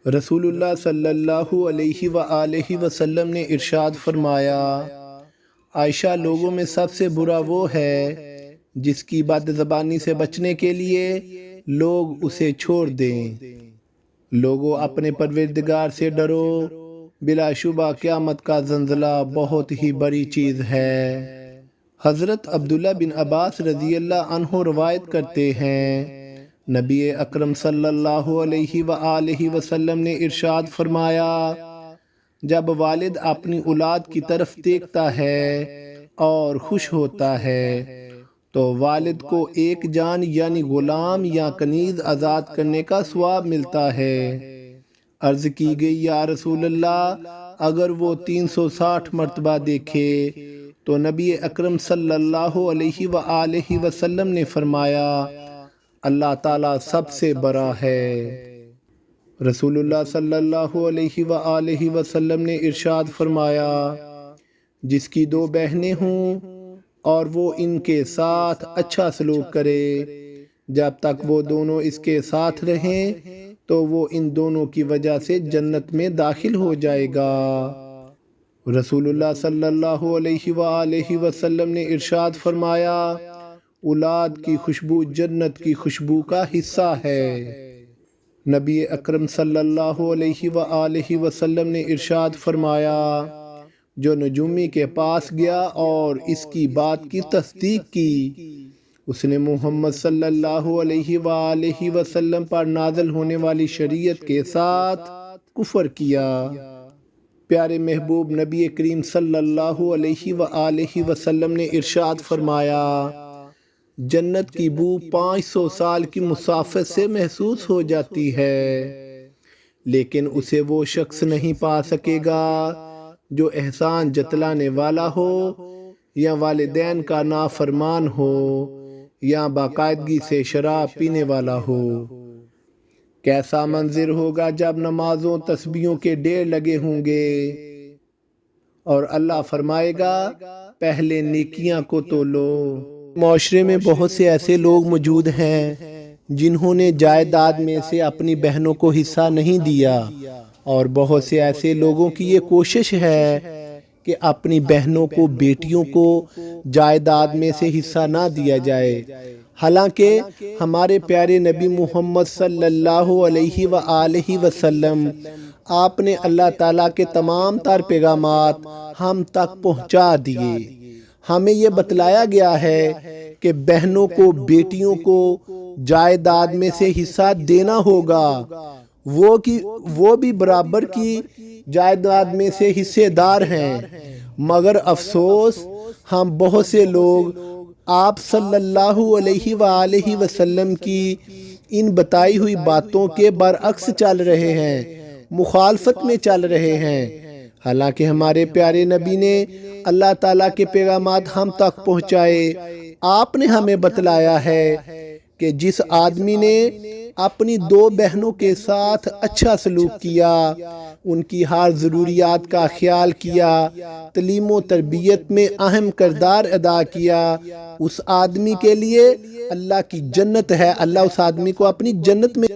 رسول اللہ صلی اللہ علیہ وآلہ وسلم نے ارشاد فرمایا، عائشہ، لوگوں میں سب سے برا وہ ہے جس کی بد زبانی سے بچنے کے لیے لوگ اسے چھوڑ دیں۔ لوگوں، اپنے پروردگار سے ڈرو، بلا شبہ قیامت کا زلزلہ بہت ہی بڑی چیز ہے۔ حضرت عبداللہ بن عباس رضی اللہ عنہ روایت کرتے ہیں، نبی اکرم صلی اللہ علیہ وآلہ وسلم نے ارشاد فرمایا، جب والد اپنی اولاد کی طرف دیکھتا ہے اور خوش ہوتا ہے تو والد کو ایک جان یعنی غلام یا کنیز آزاد کرنے کا ثواب ملتا ہے۔ عرض کی گئی، یا رسول اللہ، اگر وہ 360 مرتبہ دیکھے؟ تو نبی اکرم صلی اللہ علیہ وآلہ وسلم نے فرمایا، اللہ تعالیٰ سب سے بڑا ہے۔ رسول اللہ صلی اللہ علیہ وآلہ وسلم نے ارشاد فرمایا، جس کی 2 بہنیں ہوں اور وہ ان کے ساتھ اچھا سلوک کرے، جب تک وہ دونوں اس کے ساتھ رہیں تو وہ ان دونوں کی وجہ سے جنت میں داخل ہو جائے گا۔ رسول اللہ صلی اللہ علیہ وآلہ وسلم نے ارشاد فرمایا، اولاد کی خوشبو جنت کی خوشبو کا حصہ ہے۔ نبی اکرم صلی اللہ علیہ وآلہ وسلم نے ارشاد فرمایا، جو نجومی کے پاس گیا اور اس کی بات کی تصدیق کی، اس نے محمد صلی اللہ علیہ وآلہ وسلم پر نازل ہونے والی شریعت کے ساتھ کفر کیا۔ پیارے محبوب نبی کریم صلی اللہ علیہ وآلہ وسلم نے ارشاد فرمایا، جنت کی بو 500 سال کی مسافت سے محسوس ہو جاتی ہے، لیکن اسے وہ شخص نہیں پا سکے گا جو احسان جتلانے والا ہو، یا والدین کا نافرمان ہو، یا باقاعدگی سے شراب پینے والا ہو۔ کیسا منظر ہوگا جب نمازوں تسبیحوں کے ڈھیر لگے ہوں گے اور اللہ فرمائے گا، پہلے نیکیاں کو تو لو۔ معاشرے میں بہت سے ایسے لوگ موجود ہیں جنہوں نے جائیداد میں سے اپنی بہنوں کو حصہ نہیں دیا، اور بہت سے ایسے لوگوں کی یہ کوشش ہے کہ اپنی بہنوں کو، بیٹیوں کو جائیداد میں سے حصہ نہ دیا جائے، حالانکہ ہمارے پیارے نبی محمد صلی اللہ علیہ وآلہ وسلم، آپ نے اللہ تعالیٰ کے تمام تر پیغامات ہم تک پہنچا دیے۔ ہمیں یہ بتلایا گیا ہے کہ بہنوں کو، بیٹیوں کو جائیداد میں سے حصہ دینا ہوگا، وہ بھی برابر کی جائیداد میں سے حصے دار ہیں، مگر افسوس ہم بہت سے لوگ آپ صلی اللہ علیہ وآلہ وسلم کی ان بتائی ہوئی باتوں کے برعکس چل رہے ہیں، مخالفت میں چل رہے ہیں، حالانکہ ہمارے پیارے نبی نے اللہ تعالیٰ کے پیغامات ہم تک پہنچائے۔ آپ نے ہمیں بتلایا ہے کہ جس آدمی نے اپنی 2 بہنوں کے ساتھ اچھا سلوک کیا، ان کی ہر ضروریات کا خیال کیا، تعلیم و تربیت میں اہم کردار ادا کیا، اس آدمی کے لیے اللہ کی جنت ہے، اللہ اس آدمی کو اپنی جنت میں